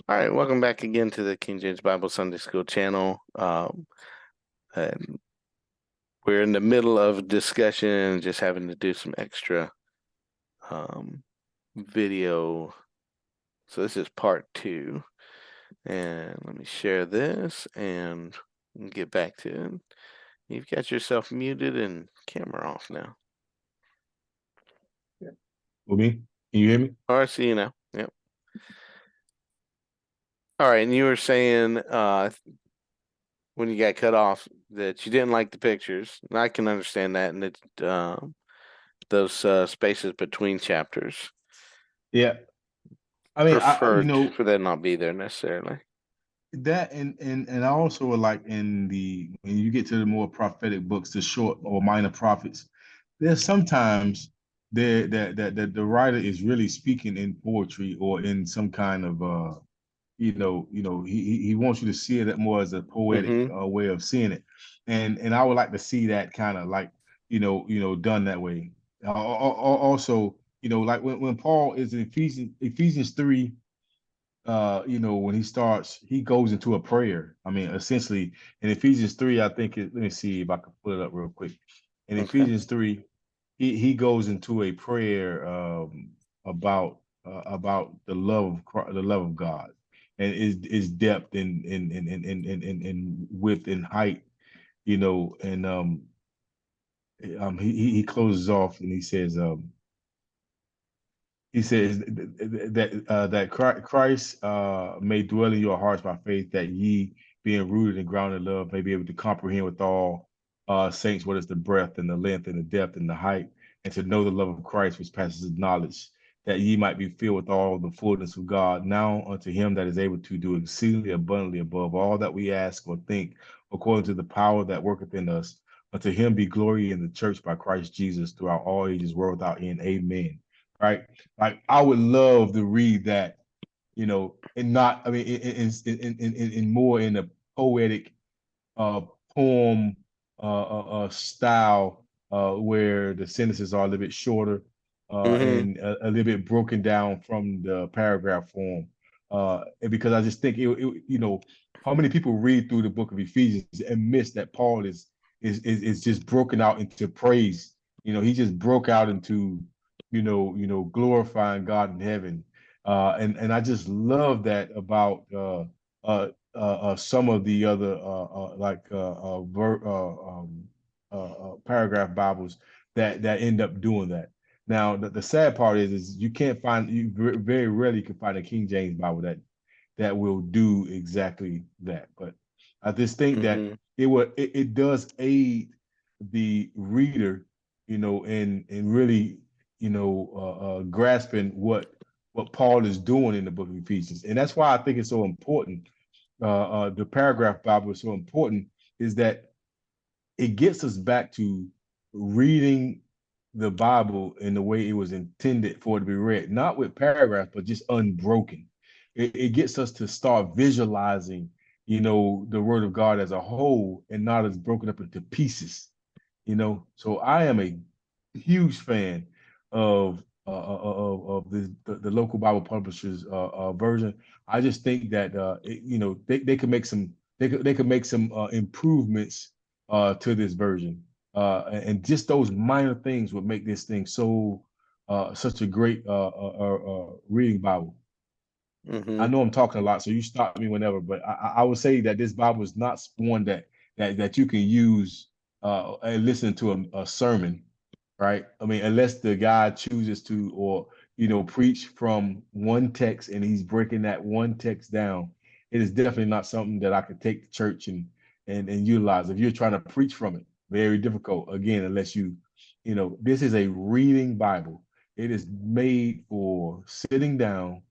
All right, welcome back again to the King James Bible Sunday School channel. And we're in the middle of discussion, just having to do some extra um, video. So this is part 2. And let me share this and get back to it. You've got yourself muted and camera off now. With me? Can you hear me? All right, see you now. Yep. All right, and you were saying when you got cut off that you didn't like the pictures. And I can understand that, and it's those spaces between chapters. Yeah. I mean, Preferred for that not be there necessarily. that and I also would like when you get to the more prophetic books, the short or minor prophets, there's sometimes there that the writer is really speaking in poetry or in some kind of he wants you to see it more as a poetic Mm-hmm. way of seeing it, and I would like to see that kind of like done that way. Also, like when Paul is in Ephesians 3, when he goes into a prayer. I mean, essentially in Ephesians 3, I think let me see if I can put it up real quick. In Okay. Ephesians 3, he goes into a prayer about the love of God and is depth and width and height, and he closes off and he says that Christ may dwell in your hearts by faith, that ye, being rooted and grounded in love, may be able to comprehend with all saints what is the breadth and the length and the depth and the height, and to know the love of Christ which passes knowledge, that ye might be filled with all the fullness of God. Now unto him that is able to do exceedingly abundantly above all that we ask or think, according to the power that worketh in us. Unto him be glory in the church by Christ Jesus throughout all ages, world without end. Amen. Right? Like I would love to read that, and not, I mean, in more in a poetic uh, poem style, where the sentences are a little bit shorter, Mm-hmm. and a little bit broken down from the paragraph form. And because I just think how many people read through the book of Ephesians and miss that Paul is just broken out into praise. He just broke out into glorifying God in heaven. And I just love that about some of the other paragraph Bibles that end up doing that. Now, the sad part is you very rarely can find a King James Bible that will do exactly that. But I just think that Mm-hmm. it does aid the reader, in really, grasping what Paul is doing in the book of Ephesians. And that's why I think it's so important. The paragraph Bible is so important, is that it gets us back to reading the Bible in the way it was intended for it to be read, not with paragraphs, but just unbroken. It gets us to start visualizing, the Word of God as a whole and not as broken up into pieces. So I am a huge fan of the local Bible publishers version. I just think that they could make some improvements to this version, and just those minor things would make this thing such a great reading Bible. I Mm-hmm. know I'm talking a lot, so you stop me whenever, but I would say that this Bible is not one that you can use and listen to a sermon, right? I mean, unless the guy chooses to, or preach from one text and he's breaking that one text down. It is definitely not something that I could take to church and utilize. If you're trying to preach from it, very difficult. Again, unless this is a reading Bible. It is made for sitting down,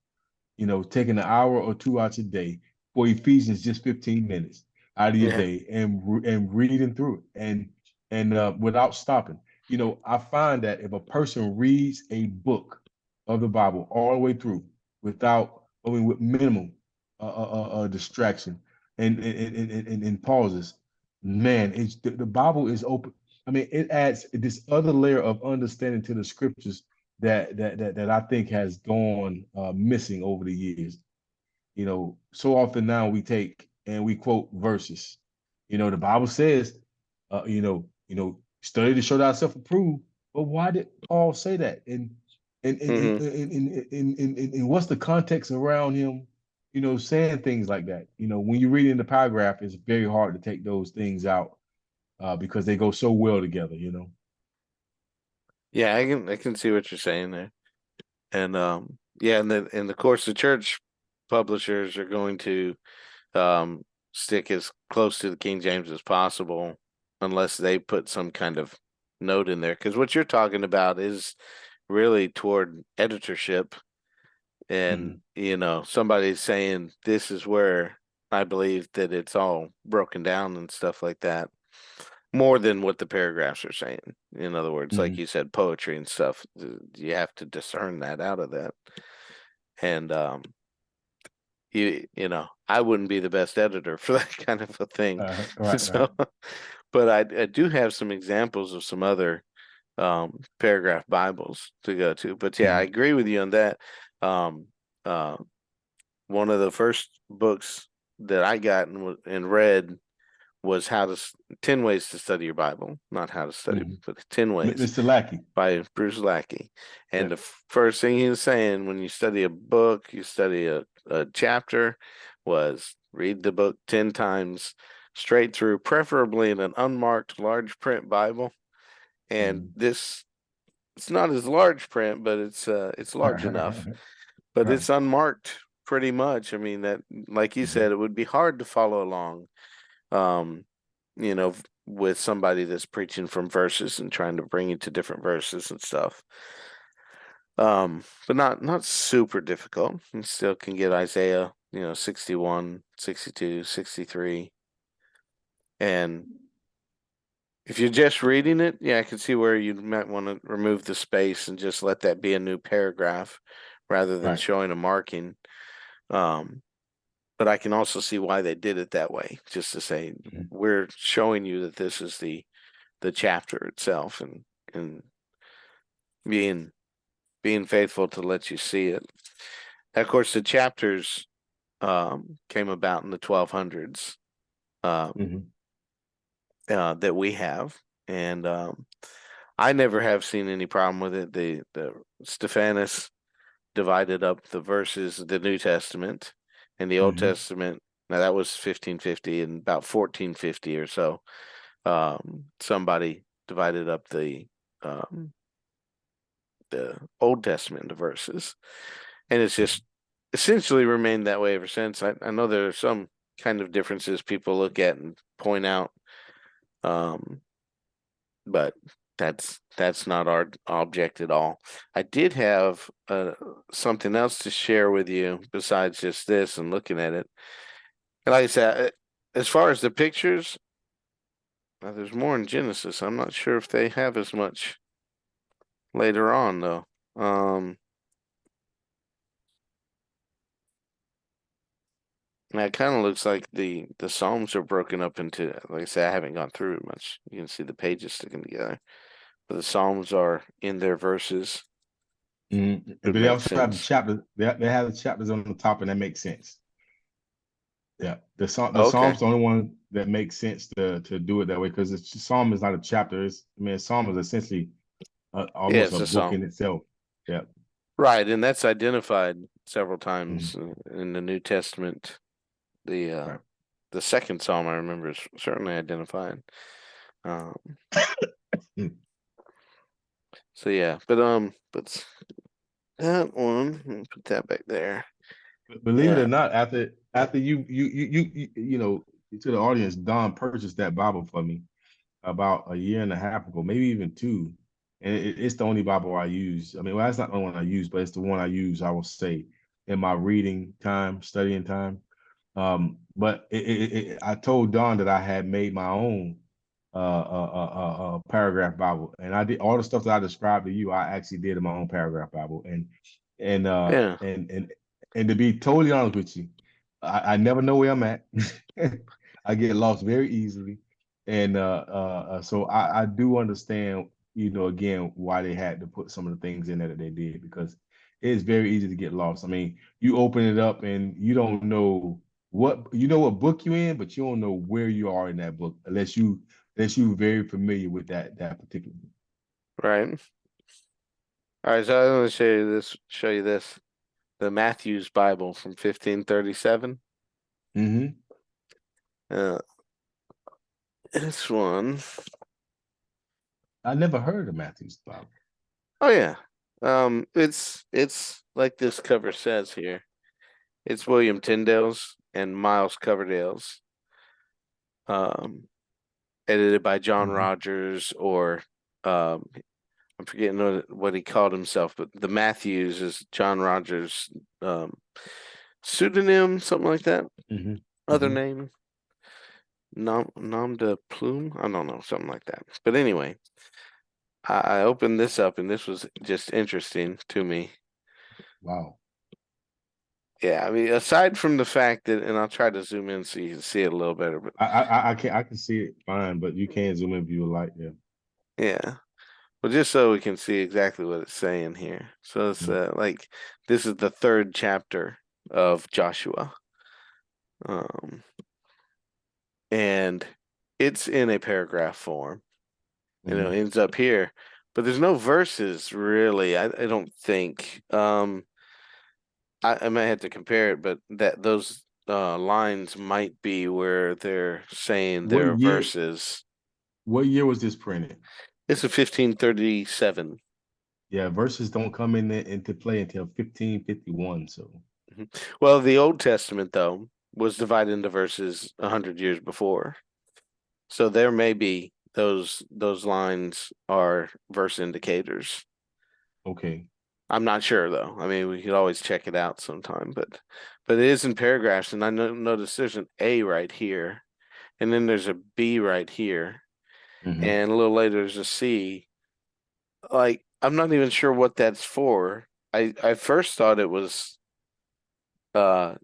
taking an hour or two out your day. For Ephesians, just 15 minutes out of your Yeah. day, and reading through it, and without stopping. I find that if a person reads a book of the Bible all the way through with minimum distraction and pauses, man, the Bible is open. I mean, it adds this other layer of understanding to the scriptures that I think has gone missing over the years. so often now we take and we quote verses. The Bible says, study to show thyself approved. But why did Paul say that? Hmm. And what's the context around him, saying things like that? When you read in the paragraph, it's very hard to take those things out because they go so well together. Yeah, I can see what you're saying there. And yeah, in the course the church publishers are going to um stick as close to the King James as possible unless they put some kind of note in there. Because what you're talking about is really toward editorship, and Mhm, somebody's saying this is where I believe that it's all broken down and stuff like that, more than what the paragraphs are saying. In other words, like mhm, you said, poetry and stuff, you have to discern that out of that. And I wouldn't be the best editor for that kind of a thing. right, So, right. but I do have some examples of some other paragraph Bibles to go to. But yeah, I Mhm, agree with you on that. Um, uh, One of the first books that I got and read was 10 Ways to Study Your Bible, not How to Study, mhm. but 10 Ways Mr. Lackey. by Bruce Lackey. And Yeah. the first thing he was saying when you study a book, you study a chapter, was read the book 10 times straight through, preferably in an unmarked large print Bible. And Mhm. it's not as large print, but it's large enough. But Right. it's unmarked pretty much. I mean, that, like you Mhm, said, it would be hard to follow along, um, with somebody that's preaching from verses and trying to bring you to different verses and stuff. But not super difficult. You still can get Isaiah, 61, 62, 63. And if you're just reading it, yeah, I can see where you might want to remove the space and just let that be a new paragraph rather than right. showing a marking. Um, but I can also see why they did it that way, just to say Mhm, we're showing you that this is the chapter itself, and being being faithful to let you see it. Of course, the chapters came about in the 1200s, um, mhm, that we have, and I never have seen any problem with it. The Stephanus divided up the verses of the New Testament and the Old mhm, Testament. Now that was 1550, and about 1450 or so, somebody divided up um, the Old Testament into verses, and it's mhm. just essentially remained that way ever since. I know there are some kind of differences people look at and point out, um, but that's not our object at all. I did have something else to share with you besides just this and looking at it. And like I said, as far as the pictures, there's more in Genesis. I'm not sure if they have as much later on though. Um, it kind of looks like the Psalms are broken up into, like I said, I haven't gone through it much. You can see the pages sticking together, but the Psalms are in their verses. Mhm. It But they makes also have the sense. chapter. They have the chapters on the top, and that makes sense. Yeah, the Okay. Psalm's the only one that makes sense to do it that way because the Psalm is not a chapter. A Psalm is essentially Yeah, almost it's a a book Psalm. in itself. Yeah. Right, and that's identified several times Mhm. in the New Testament. The Right. the second Psalm I remember is certainly identified. Um, Mm. so yeah, but that one, let me put that back there. Believe it or Yeah, not, after you to the audience, Don purchased that Bible for me about a year and a half ago, maybe even two. And it's the only Bible I use. I mean, well, that's not the one I use, but it's the one I use, I will say, in my reading time, studying time. But I told Don that I had made my own paragraph Bible, and I did all the stuff that I described to you. I actually did in my own paragraph Bible, and uh, yeah. and and and to be totally honest with you, I never know where I'm at. I get lost very easily, and so I do understand, again, why they had to put some of the things in there that they did because it's very easy to get lost. I mean, you open it up and you don't know what book you're in, but you don't know where you are in that book unless you very familiar with that particular book. Right. All right, so I'm going to show you this, the Matthew's Bible from 1537. Mm-hmm. Uh, this one, I never heard of Matthew's Bible. oh yeah. It's like this cover says here. It's William Tyndale's and Miles Coverdale's, um, edited by John Mm-hmm. Rogers, or um, I'm forgetting what he called himself, but the Matthews is John Rogers' pseudonym, something like that. Mm-hmm. Other Mm-hmm. name, nom de plume. I don't know, something like that. But anyway, I opened this up, and this was just interesting to me. Wow. Yeah, I mean, aside from the fact that, and I'll try to zoom in so you can see it a little better, but I can see it fine, but you can't zoom in if you would like. Yeah. yeah. Well, just so we can see exactly what it's saying here. So it's like this is the third chapter of Joshua. Um, and it's in a paragraph form, and it Mm-hmm. ends up here, but there's no verses really. I don't think. I might have to compare it, but those lines might be where they're saying What there are year? verses. What year was this printed? It's a 1537. Yeah, verses don't come into play until 1551. So Mhm. Well, the Old Testament though was divided into verses 100 years before, so there may be those lines are verse indicators. okay. I'm not sure though. I mean, we could always check it out sometime, but it is in paragraphs, and I notice there's an A right here, and then there's a B right here, Mm-hmm. and a little later there's a C. Like, I'm not even sure what that's for. I first thought it was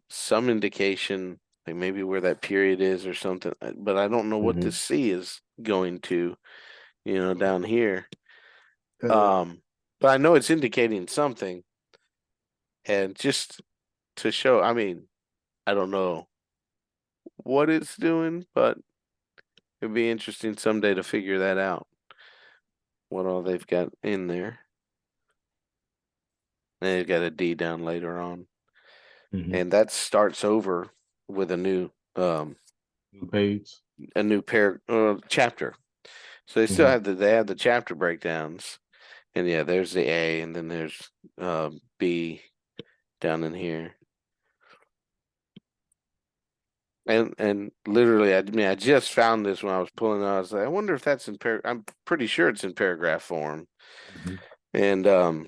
some indication, like maybe where that period is or something, but I don't know what Mm-hmm. this C is going to, down here. Uh, Um, but I know it's indicating something, and just to show, I mean, I don't know what it's doing, but it'd be interesting someday to figure that out, what all they've got in there. And they've got a D down later on. mm-hmm. And that starts over with um New page. a new chapter. So they still Mm-hmm. have the chapter breakdowns. And yeah, there's the A, and then there's B down in here. And literally, I mean, I just found this when I was pulling it out. I was like, I wonder if that's I'm pretty sure it's in paragraph form. Mm-hmm. And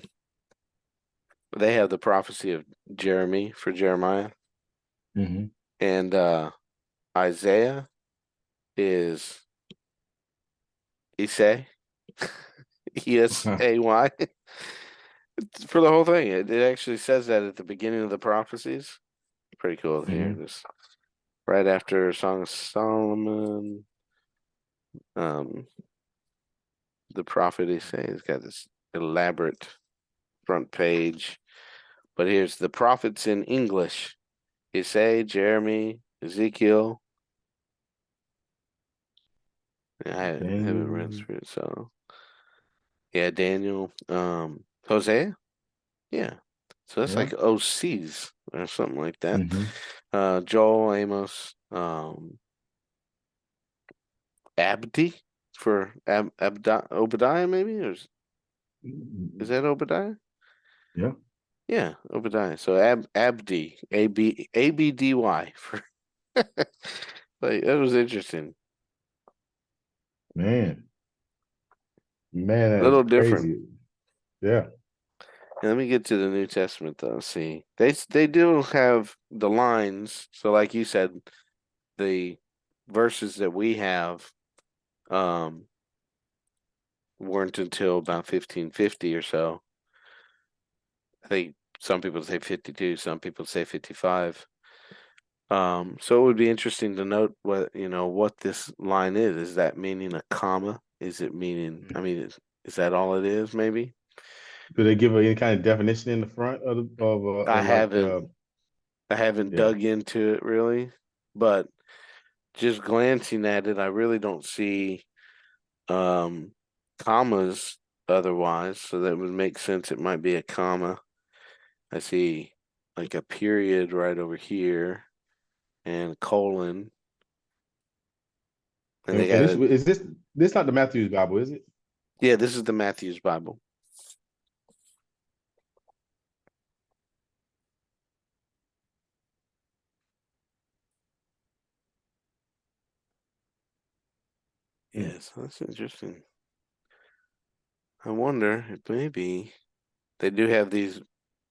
they have the prophecy of Jeremy for Jeremiah, Mm-hmm. and Isaiah is Isay, Esay, for the whole thing. It actually says that at the beginning of the prophecies. Pretty cool here. Mm-hmm. This right after Song of Solomon, um, the prophet Isay has got this elaborate front page. But here's the prophets in English: Isay, Jeremy, Ezekiel. I haven't read Daniel. through it, so yeah, Daniel, Hosea, yeah. So that's Yeah. like OCs or something like that. Mm-hmm. Joel, Amos, Abdi for Obadiah, maybe, or is that Obadiah? Yeah. Yeah, Obadiah. So Abdi, Abdy for like that was interesting. Man. Man, A that's little different. crazy. Yeah. Let me get to the New Testament though. See, they do have the lines. So, like you said, the verses that we have um weren't until about 1550 or so. I think some people say 52, some people say 55. So it would be interesting to note what this line is. Is that meaning a comma? Is it meaning? I mean, is that all it is? Maybe. Do they give any kind of definition in the front I of like haven't yeah. dug into it really, but just glancing at it, I really don't see um commas otherwise, so that would make sense. It might be a comma. I see like a period right over here and colon, and they And got a this not the Matthew's Bible, is it? yeah. This is the Matthew's Bible. Mm. Yes, that's interesting. I wonder if maybe they do have these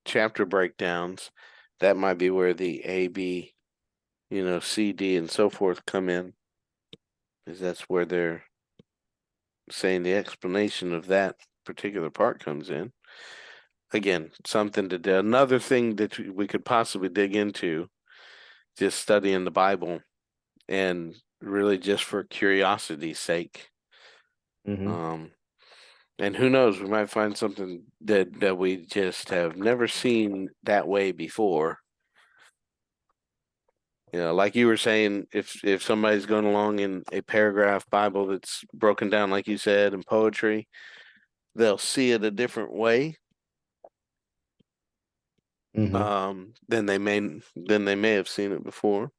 chapter breakdowns. That might be where the A, B, C, D, and so forth come in, is that's where they're saying the explanation of that particular part comes in. Again, something to do. Another thing that we could possibly dig into, just studying the Bible and really just for curiosity's sake. Hmm. Um, and who knows, we might find something that we just have never seen that way before. Like you were saying, if somebody's going along in a paragraph Bible that's broken down, like you said, in poetry, they'll see it a different way. Hmm. Than they may have seen it before.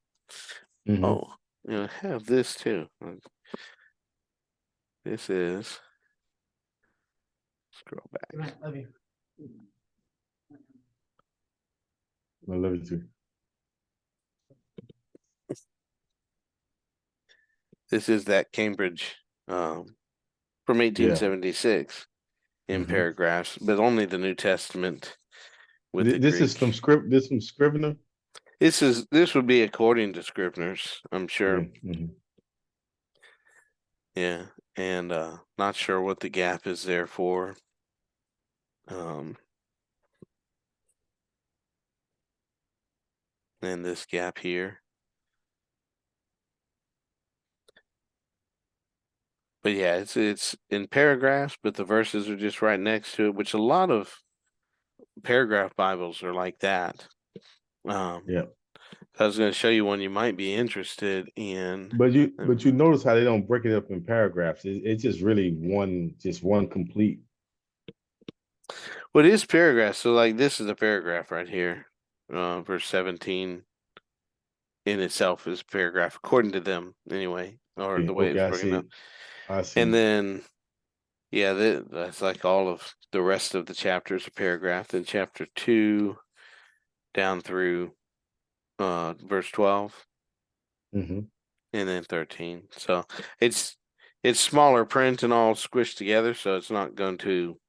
Hmm. Oh, I have this too. This is scroll back. I love it too. This is that Cambridge from Yeah. 1876 in Hmm. paragraphs, but only the New Testament with the This is Greek. from script. This from Scrivener. This would be according to Scribner's, I'm sure. Mm-hmm. Yeah, and not sure what the gap is there for. Um, and this gap here. But yeah, it's in paragraphs, but the verses are just right next to it, which a lot of paragraph Bibles are like that. Um, Yeah. I was going to show you one you might be interested in. But you notice how they don't break it up in paragraphs. It's just really just one complete. What is paragraphs? So like this is a paragraph right here. Verse 17 in itself is a paragraph, according to them anyway, or the Okay, way okay, it's I broken see down. it. I And see it. then yeah, that's like all of the rest of the chapters, a paragraph. Then chapter 2 down through verse 12 Hmm. and then 13. So it's it's smaller print and all squished together, so it's not going to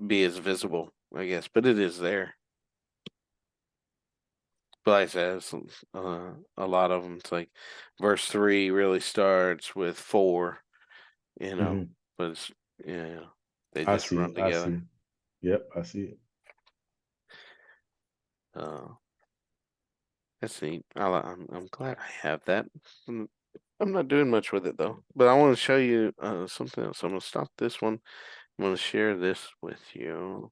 be as visible, I guess, but it is there. But like I said, a lot of them. It's like verse 3 really starts with 4, you know, Hmm. but it's yeah, they I just see run it. I together. see it. Yep, I see it. Uh, that's neat. I'm glad I have that. I'm, I'm not doing much with it though, but I want to show you something else. I'm gonna stop this one. I'm gonna share this with you.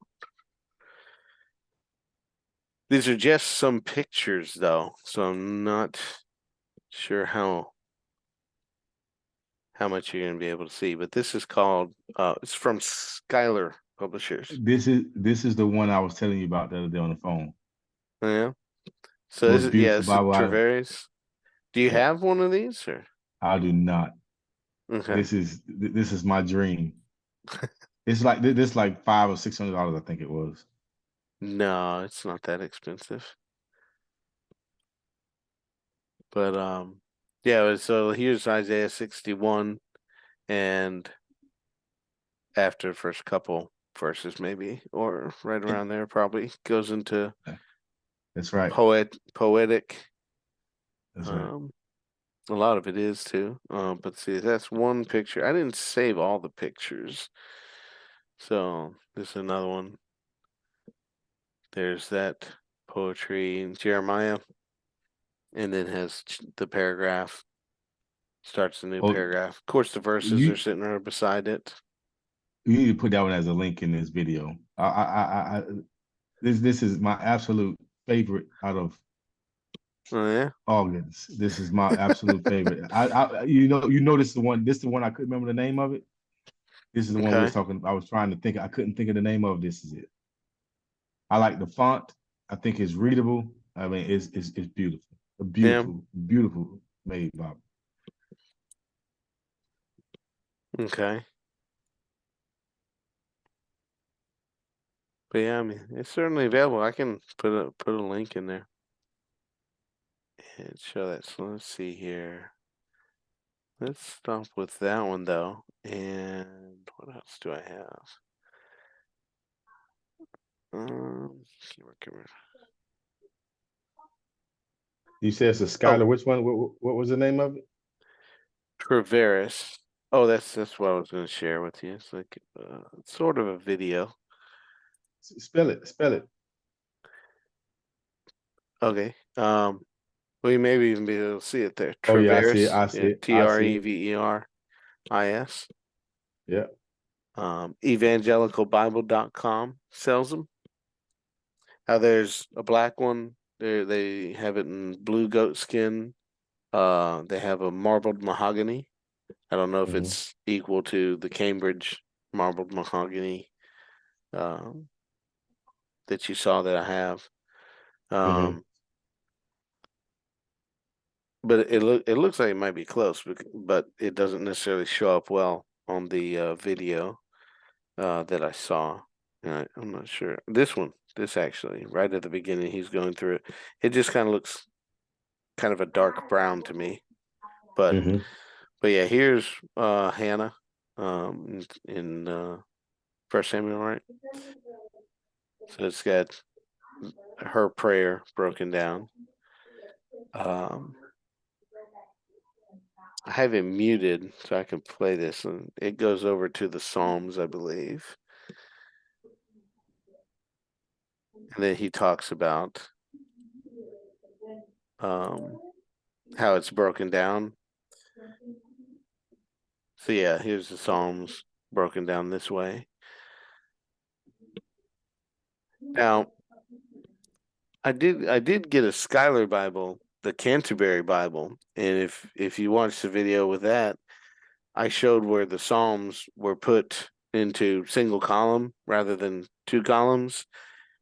These are just some pictures though, so I'm not sure how much you're gonna be able to see. But this is called it's from Skylar Publishers. This is the one I was telling you about the other day on the phone. Yeah. So this Most is yeah, beautiful this is Bible I Travaris. Do you yeah, have one of these or I do not. okay. This is my dream. This like $500 or $600, I think it was. No, it's not that expensive. But yeah, so here's Isaiah 61 and after the first couple verses maybe, or right around there probably goes into That's right. poetic. That's right. Um a lot of it is too. But see, that's one picture. I didn't save all the pictures. So this is another one. There's that poetry in Jeremiah, and then has the paragraph, starts a new Oh, paragraph. Of course, the verses are you sitting right beside it. You need to put that one as a link in this video. This is my absolute favorite out of Oh yeah. all this. This is my absolute favorite. This is the one. This is the one I couldn't remember the name of it. This is the one we was Okay. talking. I was trying to think. I couldn't think of the name of. This is it. I like the font. I think it's readable. I mean, it's beautiful. A Yeah. beautiful made Bible. Okay. But yeah, I mean, it's certainly available. I can put a link in there and show that. So let's see here. Let's stop with that one though. And what else do I have? Camera. You said it's a Oh, Skylar. Which one? What was the name of it? Traveris. Oh, that's what I was going to share with you. It's like sort of a video. Spell it. Spell it. Okay. Well, you maybe even be able to see it there. Oh yeah, I see it. Traveris. I see Yeah. it. I see it. Treveris. Yeah. Evangelicalbible.com sells them. There's a black one. They have it in blue goat skin. They have a marbled mahogany. I don't know if Hmm. it's equal to the Cambridge marbled mahogany um, that you saw that I have. Hmm. Um, but it looks like it might be close, but it doesn't necessarily show up well on the video that I saw. I'm not sure. This actually, right at the beginning, he's going through it. It just kind of looks kind of a dark brown to me. But Hmm. yeah, here's Hannah in First Samuel, right? So it's got her prayer broken down. Um, I have it muted so I can play this, and it goes over to the Psalms, I believe. And then he talks about um, how it's broken down. So yeah, here's the Psalms broken down this way. Now, I did get a Schuyler Bible, the Canterbury Bible, and if you watch the video with that, I showed where the Psalms were put into single column rather than two columns,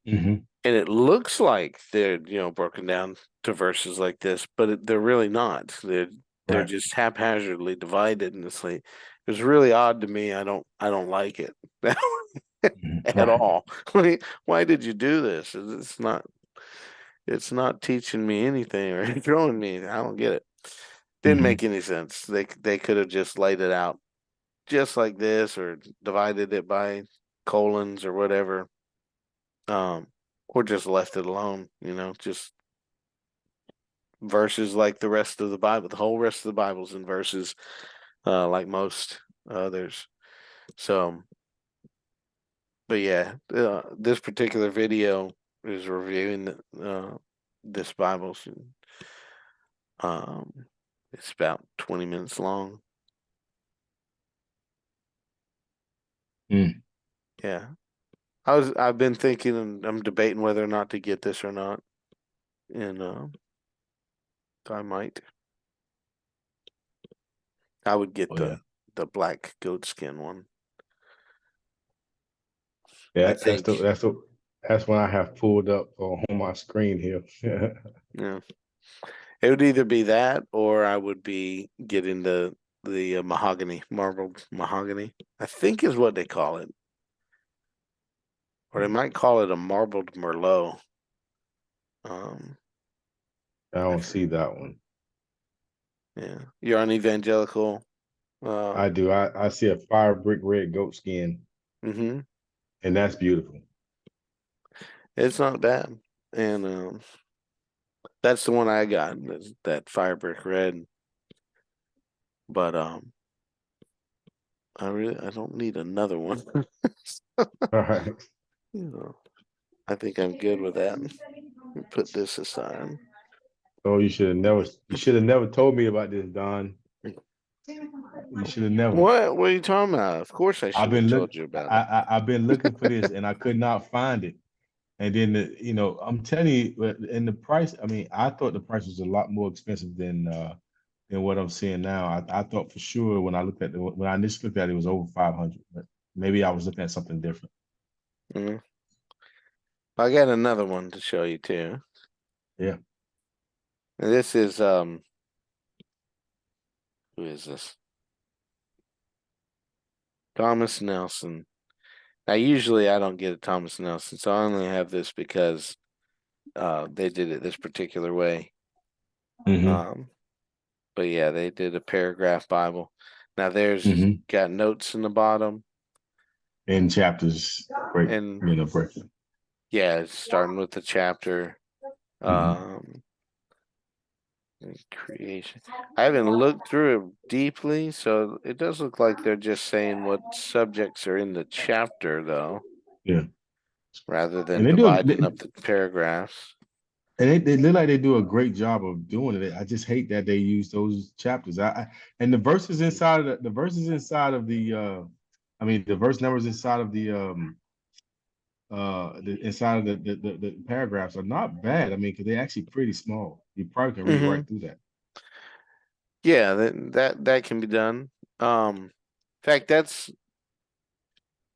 Hmm. and it looks like they're broken down to verses like this, but they're really not. They're Right. just haphazardly divided, and it was really odd to me. I don't like it Mhm. at Right. all. Why did you do this? It's not teaching me anything or throwing me. I don't get it. Didn't Hmm. make any sense. They could have just laid it out just like this or divided it by colons or whatever. Um, or just left it alone, just verses like the rest of the Bible. The whole rest of the Bible's in verses, like most others. So, but yeah, this particular video is reviewing this Bible. Um, it's about 20 minutes long. Mm. Yeah. I've been thinking and I'm debating whether or not to get this or not. And I might. I would get Oh yeah. the black goat skin one. I Yeah. think. That's what I have pulled up on my screen here. Yeah. It would either be that or I would be getting the mahogany, marbled mahogany. I think is what they call it. Or they might call it a marbled merlot. Um I I don't see forget. that one. Yeah. You're on evangelical. I do. I see a fire brick red goat skin, Mm-hmm. and that's beautiful. It's not bad. And that's the one I got, that fire brick red. But I don't need another one. All right. You know, I think I'm good with that. Put this aside. Oh, you should have never told me about this, Don. You should have never. What are you talking about? Of course I I've should have been look. told you about it. I've been looking for this and I could not find it. And then I'm telling you, and the price. I mean, I thought the price was a lot more expensive than what I'm seeing now. I thought for sure when I initially looked at it, it was over 500. But maybe I was looking at something different. Mhm. I got another one to show you too. Yeah. And this is who is this? Thomas Nelson. Now usually I don't get a Thomas Nelson, so I only have this because they did it this particular way. Hmm. Um, but yeah, they did a paragraph Bible. Now there's Hmm. got notes in the bottom, In chapters, break, and break. yeah, it's starting with the chapter. Hmm. Um, Creation. I haven't looked through it deeply, so it does look like they're just saying what subjects are in the chapter, though, Yeah. rather And than they do dividing up the paragraphs. and they look like they do a great job of doing it. I just hate that they use those chapters. And the verses inside of the verses inside of I mean the verse numbers inside of inside of the paragraphs are not bad. I mean, because they're actually pretty small. You probably can read Hmm. right through that. Yeah, that can be done. In fact, that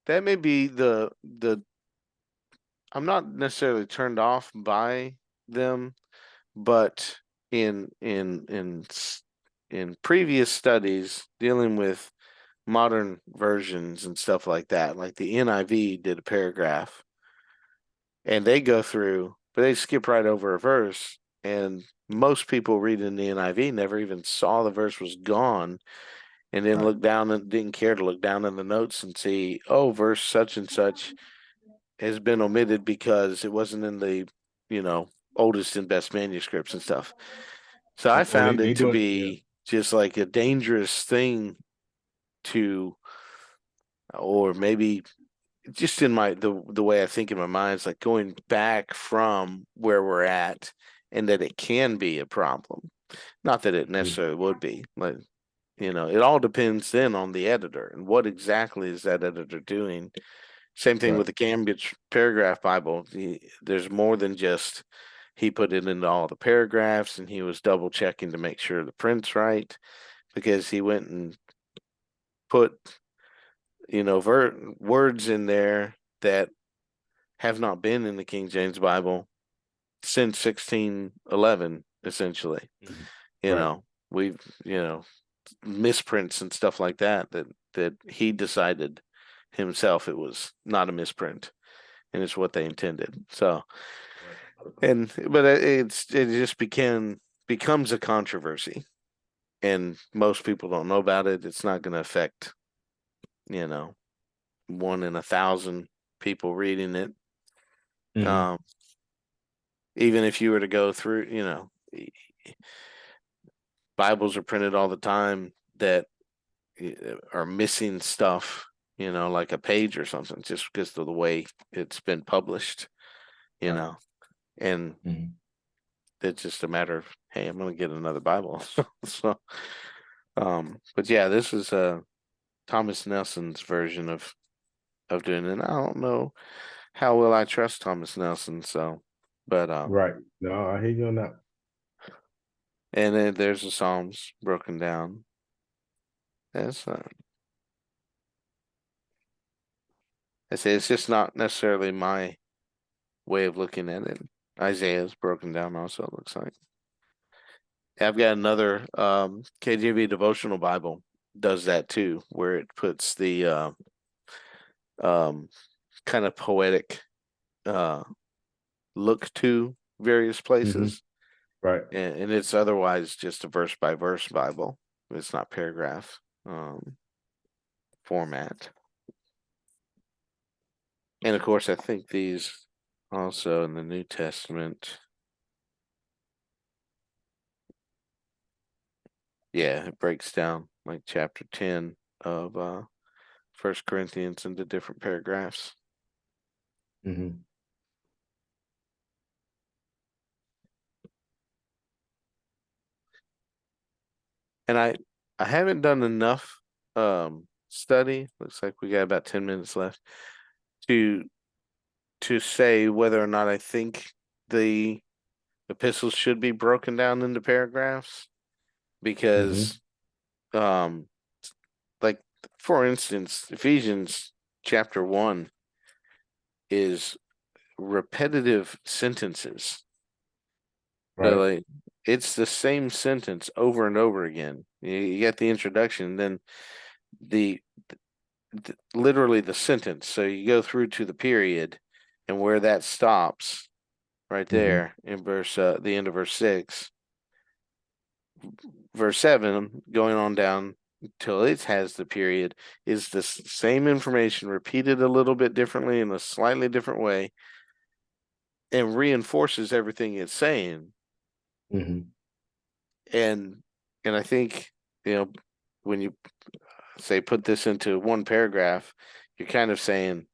may be the I'm not necessarily turned off by them, but in previous studies dealing with modern versions and stuff like that, like the NIV did a paragraph and they go through, but they skip right over a verse. And most people reading the NIV never even saw the verse was gone and then Right. look down and didn't care to look down in the notes and see, oh, verse such and such has been omitted because it wasn't in the, you know, oldest and best manuscripts and stuff. So I Or found they it to do it. Yeah. be just like a dangerous thing to, or maybe just in the way I think in my mind, it's like going back from where we're at and that it can be a problem. Not that it Yeah. necessarily would be, but it all depends then on the editor and what exactly is that editor doing. Same thing Right. with the Cambridge Paragraph Bible. There's more than just he put it into all the paragraphs and he was double checking to make sure the print's right because he went and put words in there that have not been in the King James Bible since 1611, essentially. Mhm. You Right. know, we've, misprints and stuff like that he decided himself it was not a misprint and it's what they intended. So, Right. but it just becomes a controversy and most people don't know about it. It's not going to affect, you know, 1 in 1,000 people reading it. Hmm. Um, Even if you were to go through, Bibles are printed all the time that are missing stuff, like a page or something, just because of the way it's been published, you Right. know, and Hmm. it's just a matter of, hey, I'm going to get another Bible. So, but yeah, this is Thomas Nelson's version of doing it. And I don't know how will I trust Thomas Nelson, so, but Right. No, I hear you on that. and then there's the Psalms broken down. That's I say it's just not necessarily my way of looking at it. Isaiah's broken down also, it looks like. I've got another KJV devotional Bible does that too, where it puts the um kind of poetic uh look to various Hmm. places. Right. And it's otherwise just a verse by verse Bible. It's not paragraph format. And of course I think these also in the New Testament. Yeah, it breaks down like chapter 10 of First Corinthians into different paragraphs. Hmm. And I haven't done enough study. Looks like we got about 10 minutes left to say whether or not I think the epistles should be broken down into paragraphs Hmm. because um like for instance, Ephesians chapter 1 is repetitive sentences. So Right. like it's the same sentence over and over again. You get the introduction, then the, literally the sentence. So you go through to the period, and where that stops, right Hmm. there in the end of verse 6, verse 7, going on down till it has the period, is the same information repeated a little bit differently in a slightly different way, and reinforces everything it's saying. Hmm. And I think, you know, when you say put this into one paragraph, you're kind of saying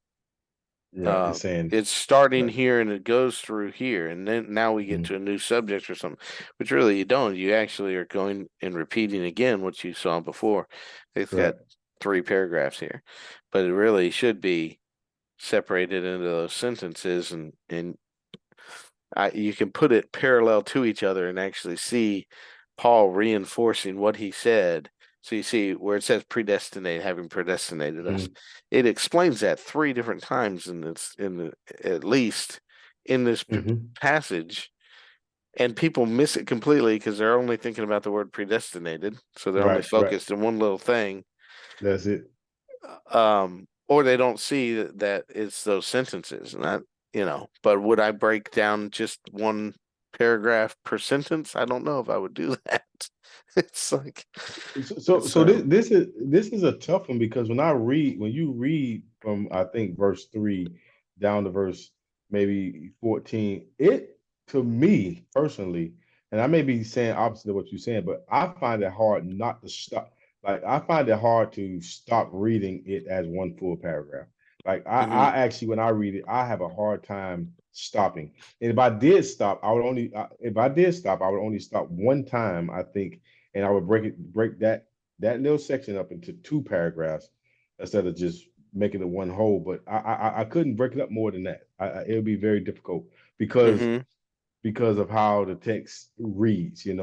Yeah, uh it's saying it's starting right. here and it goes through here, and then now we get Mhm. to a new subject or something, which really you don't. You actually are going and repeating again what you saw before. It's got Correct. 3 paragraphs here, but it really should be separated into those sentences, and you can put it parallel to each other and actually see Paul reinforcing what he said. So you see where it says predestinate, having predestinated us, Hmm. it explains that 3 different times at least in this Hmm. passage, and people miss it completely because they're only thinking about the word predestinated, so they're only Right. Right. focused in one little thing, That's it. or they don't see that it's those sentences, and that, but would I break down just one paragraph per sentence? I don't know if I would do that. It's like it's So this is a tough one because when you read from I think verse 3 down to verse maybe 14, it to me personally, and I may be saying opposite of what you're saying, but I find it hard not to stop. Like I find it hard to stop reading it as one full paragraph. Like I hmm actually when I read it, I have a hard time stopping. And if I did stop, if I did stop, I would only stop one time, I think, and I would break that little section up into 2 paragraphs instead of just making it one whole. But I couldn't break it up more than that. It would be very difficult because hmm of how the text reads, and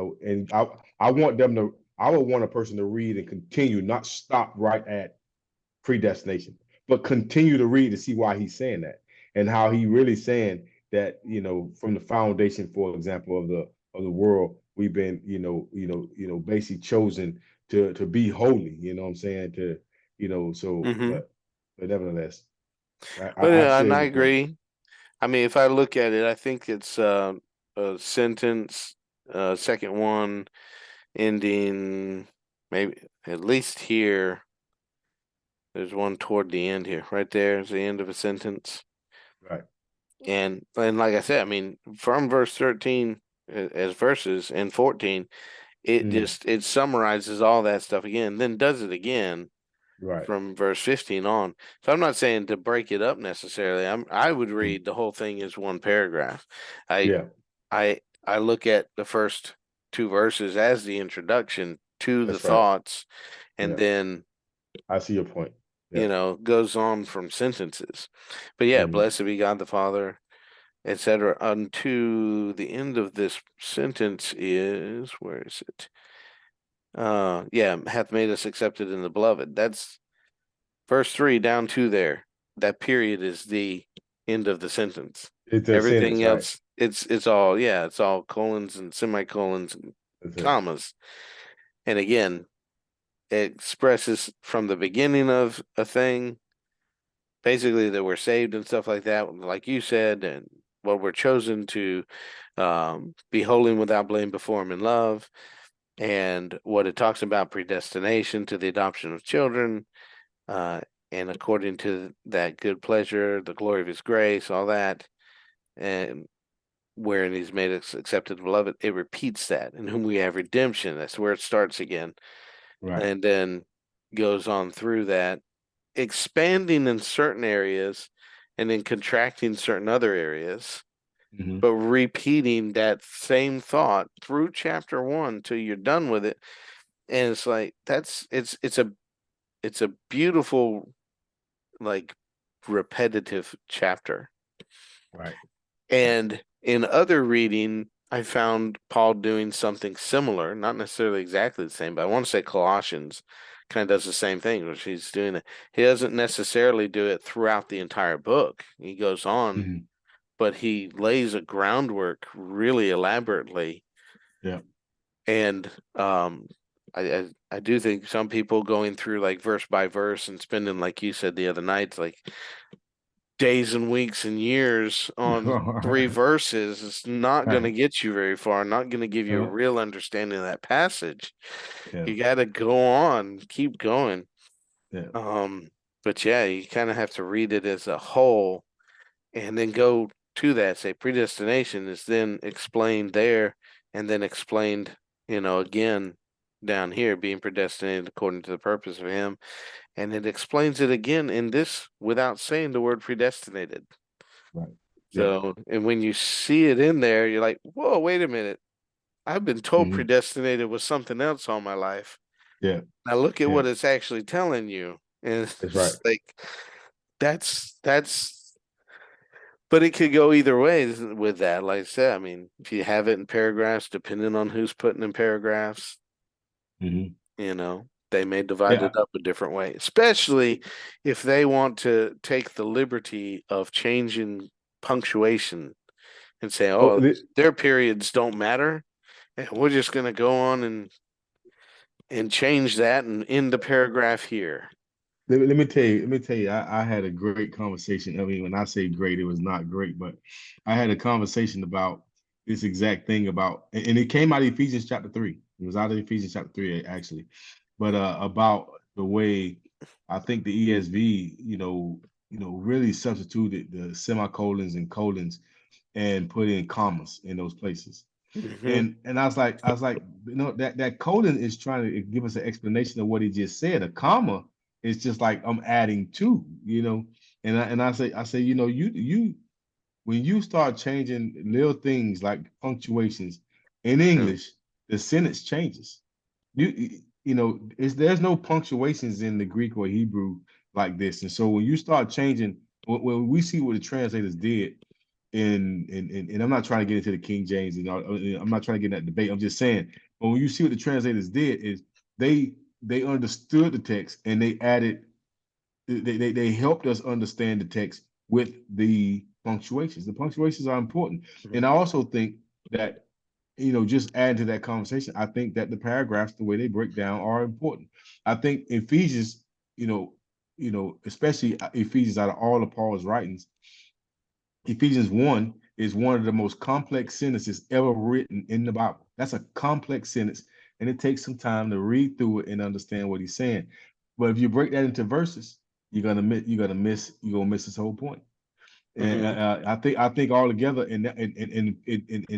I want them to. I would want a person to read and continue, not stop right at predestination, but continue to read to see why he's saying that and how he really saying that, from the foundation, for example, of the world, we've been, basically chosen to be holy, you know what I'm saying? So hmm but nevertheless, But I yeah, share and I your point. agree. I mean, if I look at it, I think it's a sentence, second one ending maybe at least here. There's one toward the end here. Right there is the end of a sentence. Right. And like I said, I mean, from verse 13 as verses and 14, Mhm. it summarizes all that stuff again, then does it again Right. from verse 15 on. So I'm not saying to break it up necessarily. I would Mhm. read the whole thing as one paragraph. I Yeah, I look at the first 2 verses as the introduction to the that's right. thoughts, and Yeah, then I see your point. Yeah. goes on from sentences. But yeah, Hmm. blessed be God the Father, etc. Unto the end of this sentence is, where is it? Yeah, hath made us accepted in the beloved. That's verse 3 down to there. That period is the end of the sentence. It's a sentence, Everything right? else, it's all, yeah, it's all colons and semicolons and That's it. commas. And again, it expresses from the beginning of a thing, basically that we're saved and stuff like that, like you said, and what we're chosen to be holy and without blame before Him in love, and what it talks about predestination to the adoption of children, uh, and according to that good pleasure, the glory of His grace, all that, and wherein He's made us accepted and beloved. It repeats that, in whom we have redemption. That's where it starts again, Right. and then goes on through that, expanding in certain areas and then contracting certain other areas, Hmm. but repeating that same thought through chapter 1 till you're done with it. And it's like it's a beautiful, like, repetitive chapter. Right. And in other reading, I found Paul doing something similar, not necessarily exactly the same, but I want to say Colossians kind of does the same thing, which he's doing it. He doesn't necessarily do it throughout the entire book. He goes on, Hmm. but he lays a groundwork really elaborately. Yeah. And I do think some people going through like verse by verse and spending, like you said the other night, like days and weeks and years on three verses, it's not going to Right. get you very far, not going to give you a Uh, real understanding of that passage. yeah. You got to go on, keep going. Yeah. Um, but yeah, you kind of have to read it as a whole and then go to that. Say predestination is then explained there and then explained, again down here, being predestinated according to the purpose of him. And it explains it again in this without saying the word predestinated. Right. Yeah. So, and when you see it in there, you're like, whoa, wait a minute. I've been told Hmm. predestinated was something else all my life. Yeah. Now look at Yeah. what it's actually telling you. And That's right. it's like, that's, but it could go either way with that. Like I said, I mean, if you have it in paragraphs, depending on who's putting in paragraphs, Hmm. they may divide Yeah. it up a different way, especially if they want to take the liberty of changing punctuation and say, Oh, oh, their periods don't matter. And we're just going to go on and change that and end the paragraph here. let me tell you, I had a great conversation. I mean, when I say great, it was not great, but I had a conversation about this exact thing about, and it came out of Ephesians chapter 3. It was out of Ephesians chapter 3, actually. But about the way I think the ESV, really substituted the semicolons and colons and put in commas in those places. Hmm. And I was like, that colon is trying to give us an explanation of what he just said. A comma is just like I'm adding to. And I say, you when you start changing little things like punctuations in Yeah. English, the sentence changes. There's no punctuations in the Greek or Hebrew like this. And so when you start changing, when we see what the translators did, and I'm not trying to get into the King James and I'm not trying to get in that debate. I'm just saying, but when you see what the translators did is they understood the text and they added they helped us understand the text with the punctuations. The punctuations are important. And I also think that just add to that conversation, I think that the paragraphs, the way they break down, are important. I think Ephesians, especially Ephesians, out of all of Paul's writings, Ephesians 1 is one of the most complex sentences ever written in the Bible. That's a complex sentence, and it takes some time to read through it and understand what he's saying. But if you break that into verses, you're gonna miss this whole point. And Hmm. I think all together in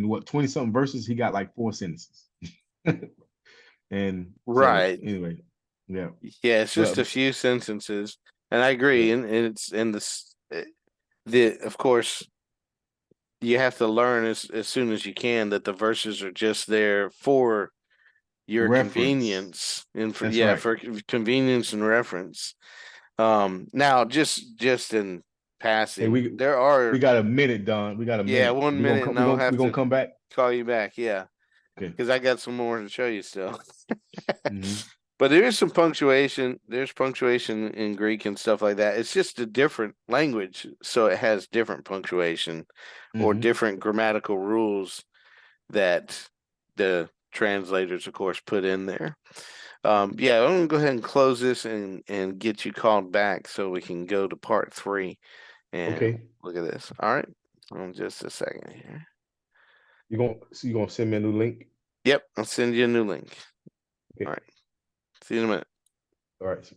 what 20 something verses, he got like four sentences. And so Right. anyway, yeah. Yeah, it's just But a few sentences. And I yeah, agree. And it's in of course, you have to learn as soon as you can that the verses are just there for your reference. convenience and That's right. for convenience and reference. Now just in Hey, passing, we there we are, got a minute, Don. We got a yeah, minute. one We're gonna minute come. and We're I'll gonna we're have gonna to come back. call you back, yeah, Okay. because I got some more to show you still. Hmm. But there is some punctuation. There's punctuation in Greek and stuff like that. It's just a different language, so it has different punctuation or Hmm. different grammatical rules that the translators, of course, put in there. Yeah, I'm gonna go ahead and close this and get you called back so we can go to part 3 and Okay. look at this. All right, just a second here. You gonna send me a new link? Yep, I'll send you a new link. All Okay. right, see you in a minute. All right.